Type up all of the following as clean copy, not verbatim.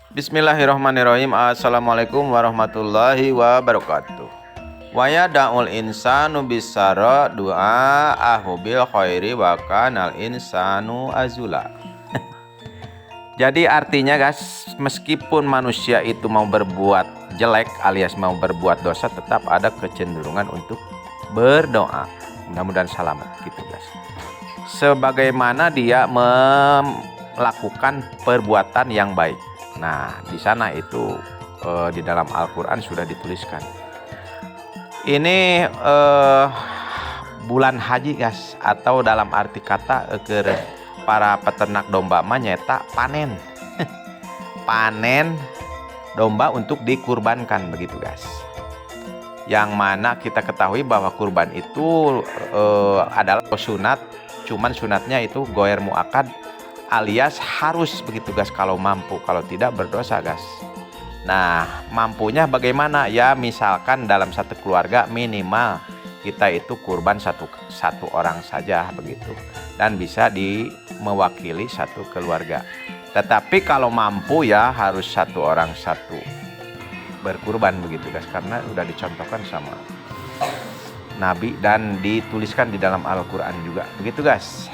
Bismillahirrahmanirrahim. Assalamualaikum warahmatullahi wabarakatuh. Wa yada'ul insanu bisara du'aahu bil khairi wa kanal insanu azula. Jadi artinya guys, meskipun manusia itu mau berbuat jelek alias mau berbuat dosa, tetap ada kecenderungan untuk berdoa. Mudah-mudahan selamat gitu guys. Sebagaimana dia melakukan perbuatan yang baik. Nah, di sana itu di dalam Al-Quran sudah dituliskan. Ini bulan haji guys, atau dalam arti kata ke para peternak domba nyeta panen. Panen domba untuk dikurbankan begitu guys. Yang mana kita ketahui bahwa kurban itu adalah sunat, cuman sunatnya itu goer muakad alias harus begitu guys, kalau mampu, kalau tidak berdosa guys. Nah, mampunya bagaimana? Ya misalkan dalam satu keluarga minimal kita itu kurban satu orang saja begitu, dan bisa mewakili satu keluarga. Tetapi kalau mampu ya harus satu orang satu berkurban begitu guys, karena sudah dicontohkan sama Nabi dan dituliskan di dalam Al-Quran juga begitu guys.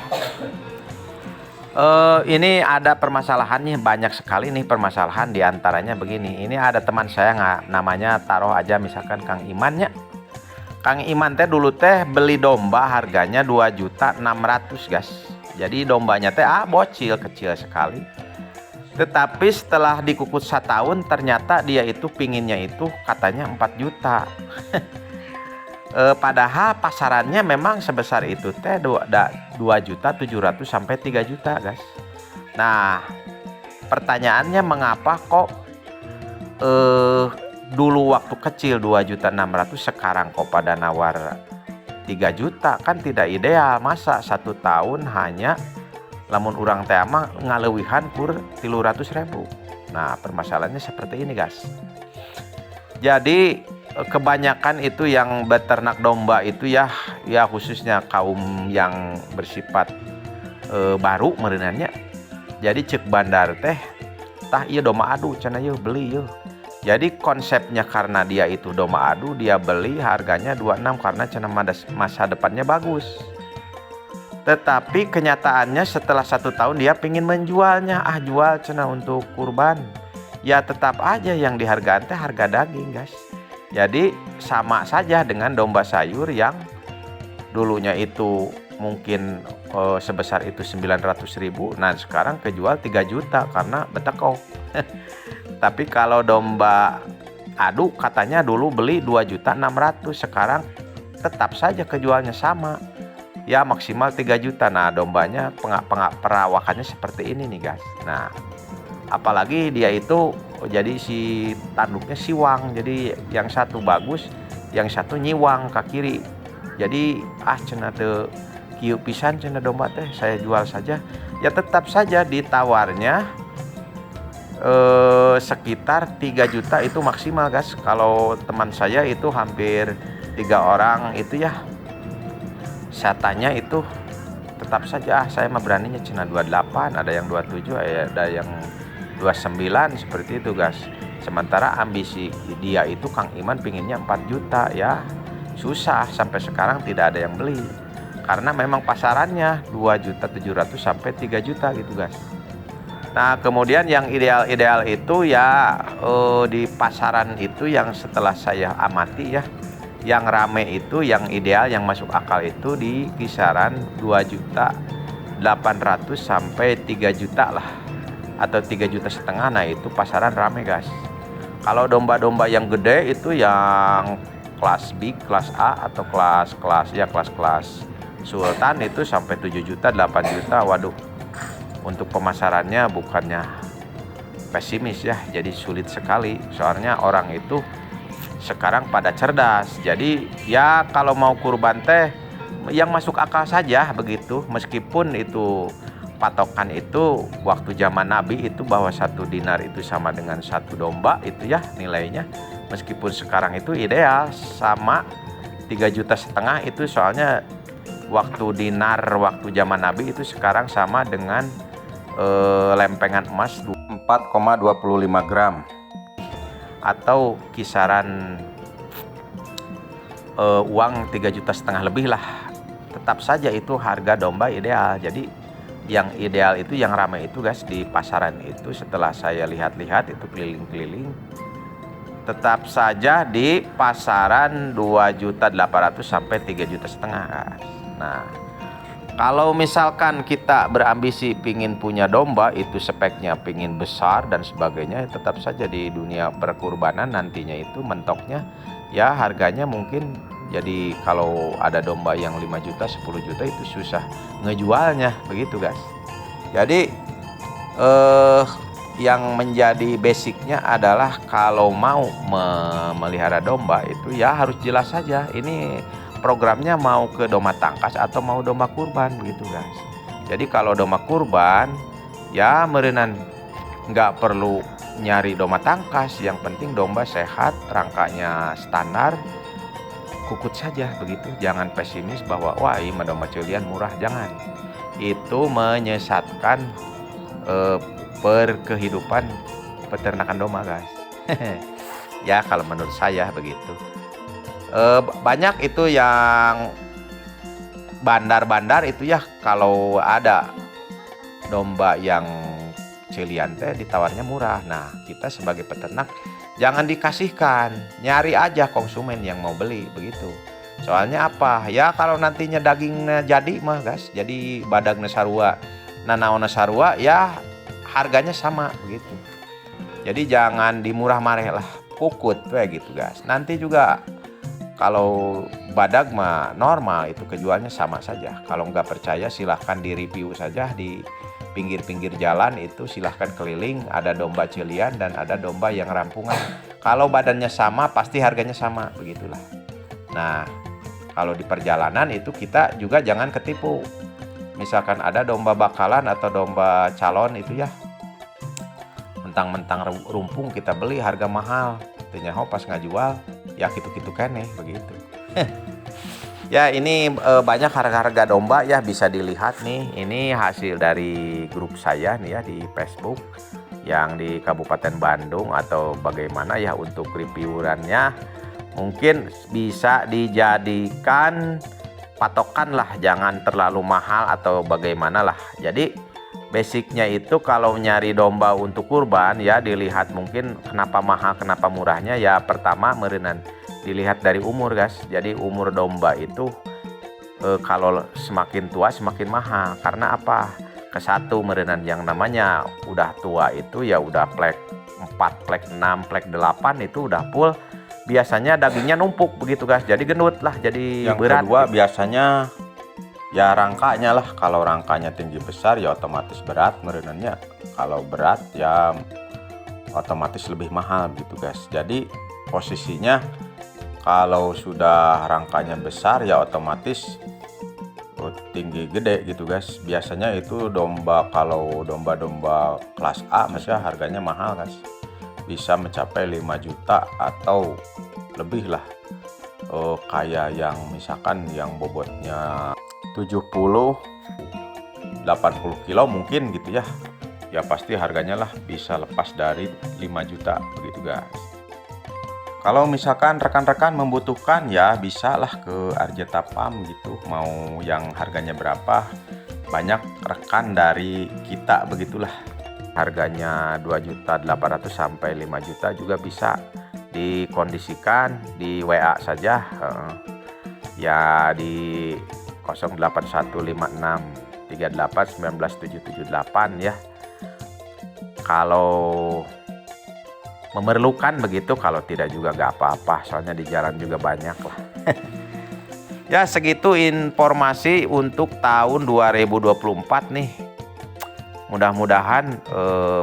Ini ada permasalahannya, banyak sekali nih permasalahan, diantaranya begini. Ini ada teman saya namanya taruh aja misalkan Kang Imannya. Kang Iman teh dulu teh beli domba harganya 2.600.000 guys. Jadi dombanya teh bocil, kecil sekali. Tetapi setelah dikukus 1 tahun ternyata dia itu pinginnya itu katanya 4 juta. Padahal pasarannya memang sebesar itu teh 2.700.000 sampai 3 juta guys. Nah, pertanyaannya mengapa kok dulu waktu kecil 2.600.000 sekarang kok pada nawar 3 juta? Kan tidak ideal. Masa 1 tahun hanya lamun urang teh mah ngalewihan kur 300.000. Nah, permasalahannya seperti ini guys. Jadi kebanyakan itu yang beternak domba itu ya khususnya kaum yang bersifat baru merenanya. Jadi cek bandar teh tah iya domba adu cenah yeuh beli yeuh. Jadi konsepnya karena dia itu domba adu, dia beli harganya 26 karena cenah masa depannya bagus. Tetapi kenyataannya setelah 1 tahun dia pingin menjualnya, jual cenah untuk kurban. Ya tetap aja yang dihargaan teh harga daging guys. Jadi sama saja dengan domba sayur yang dulunya itu mungkin sebesar itu 900.000, nah sekarang kejual 3 juta karena betekok. Tapi kalau domba adu katanya dulu beli 2.600.000, sekarang tetap saja kejualnya sama. Ya maksimal 3 juta. Nah, dombanya perawakannya seperti ini nih guys. Nah, apalagi dia itu jadi si tanduknya siwang, jadi yang satu bagus, yang satu nyiwang ke kiri. Jadi cenah teu kieu pisan cenah domba teh, saya jual saja. Ya tetap saja ditawarnya sekitar 3 juta itu maksimal guys. Kalau teman saya itu hampir 3 orang itu ya, saya tanya itu tetap saja saya mah beraninya cenah 28, ada yang 27, ada yang 29 seperti itu guys. Sementara ambisi dia itu Kang Iman pinginnya 4 juta ya. Susah, sampai sekarang tidak ada yang beli. Karena memang pasarannya 2.700.000 sampai 3 juta gitu guys. Nah, kemudian yang ideal itu ya di pasaran itu yang setelah saya amati ya, yang rame itu, yang ideal, yang masuk akal itu di kisaran 2.800.000 sampai 3 juta lah, atau 3,5 juta. Nah itu pasaran rame guys. Kalau domba-domba yang gede itu yang kelas B, kelas A, atau kelas sultan itu sampai 7 juta, 8 juta. Waduh, untuk pemasarannya bukannya pesimis ya, jadi sulit sekali. Soalnya orang itu sekarang pada cerdas. Jadi ya kalau mau kurban teh yang masuk akal saja begitu. Meskipun itu patokan itu waktu zaman Nabi itu bahwa 1 dinar itu sama dengan 1 domba itu ya nilainya. Meskipun sekarang itu ideal sama 3,5 juta itu, soalnya waktu dinar waktu zaman Nabi itu sekarang sama dengan lempengan emas 4,25 gram atau kisaran uang 3,5 juta lebih lah. Tetap saja itu harga domba ideal. Jadi yang ideal itu yang ramai itu guys di pasaran itu, setelah saya lihat-lihat itu keliling-keliling, tetap saja di pasaran 2.800.000 sampai 3,5 juta guys. Nah, kalau misalkan kita berambisi pingin punya domba itu speknya pingin besar dan sebagainya, tetap saja di dunia perkurbanan nantinya itu mentoknya ya harganya mungkin, jadi kalau ada domba yang 5 juta 10 juta itu susah ngejualnya begitu guys. Jadi yang menjadi basicnya adalah kalau mau memelihara domba itu ya harus jelas saja ini programnya mau ke domba tangkas atau mau domba kurban begitu guys. Jadi kalau domba kurban ya merenan nggak perlu nyari domba tangkas, yang penting domba sehat, rangkanya standar, kukut saja begitu. Jangan pesimis bahwa wah ini domba celian murah, jangan. Itu menyesatkan perkehidupan peternakan domba guys. Ya kalau menurut saya begitu. Banyak itu yang bandar-bandar itu ya, kalau ada domba yang celian teh ditawarnya murah. Nah kita sebagai peternak jangan dikasihkan, nyari aja konsumen yang mau beli begitu. Soalnya apa ya, kalau nantinya dagingnya jadi mah guys, jadi badagna sarua nanaona sarua ya harganya sama begitu. Jadi jangan dimurah mareh lah, kukut kayak gitu guys. Nanti juga kalau badag mah normal itu kejualnya sama saja. Kalau nggak percaya silahkan di review saja di pinggir-pinggir jalan itu, silahkan keliling, ada domba celian dan ada domba yang rampungan. Kalau badannya sama pasti harganya sama begitulah. Nah kalau di perjalanan itu kita juga jangan ketipu. Misalkan ada domba bakalan atau domba calon itu ya, mentang-mentang rumpung kita beli harga mahal, ternyata pas ngajual ya gitu-gitu kene begitu. Ya ini banyak harga-harga domba ya, bisa dilihat nih. Ini hasil dari grup saya nih ya di Facebook yang di Kabupaten Bandung, atau bagaimana ya untuk reviewannya. Mungkin bisa dijadikan patokan lah, jangan terlalu mahal atau bagaimana lah. Jadi basicnya itu kalau nyari domba untuk kurban ya dilihat mungkin kenapa mahal kenapa murahnya ya. Pertama merenan dilihat dari umur guys. Jadi umur domba itu kalau semakin tua semakin mahal. Karena apa? Kesatu merenan yang namanya udah tua itu ya udah plek 4, plek 6, plek 8 itu udah full. Biasanya dagingnya numpuk begitu guys. Jadi gendut lah, jadi yang berat. Yang kedua biasanya ya rangkanya lah. Kalau rangkanya tinggi besar ya otomatis berat merenannya. Kalau berat ya otomatis lebih mahal gitu guys. Jadi posisinya kalau sudah rangkanya besar ya otomatis tinggi gede gitu guys. Biasanya itu domba, kalau domba-domba kelas A maksudnya harganya mahal guys, bisa mencapai 5 juta atau lebih lah. Kayak yang misalkan yang bobotnya 70 80 kilo mungkin gitu ya, ya pasti harganya lah bisa lepas dari 5 juta begitu guys. Kalau misalkan rekan-rekan membutuhkan ya bisa lah ke Arjeta Farm gitu, mau yang harganya berapa, banyak rekan dari kita begitulah. Harganya 2.800.000 sampai 5 juta juga bisa dikondisikan di WA saja ya di 081563899778 ya. Kalau memerlukan begitu, kalau tidak juga gak apa-apa, soalnya di jalan juga banyak lah. Ya segitu informasi untuk tahun 2024 nih. Mudah-mudahan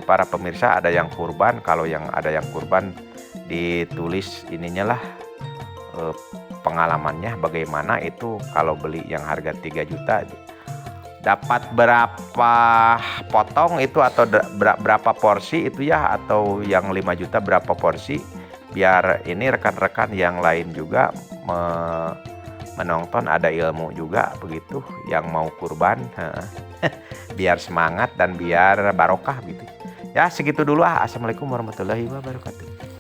para pemirsa ada yang kurban. Kalau yang ada yang kurban ditulis ininya lah pengalamannya bagaimana itu kalau beli yang harga 3 juta dapat berapa potong itu, atau berapa porsi itu ya, atau yang 5 juta berapa porsi, biar ini rekan-rekan yang lain juga menonton ada ilmu juga begitu yang mau kurban. Biar semangat dan biar barokah gitu. Ya segitu dulu ah. Assalamualaikum warahmatullahi wabarakatuh.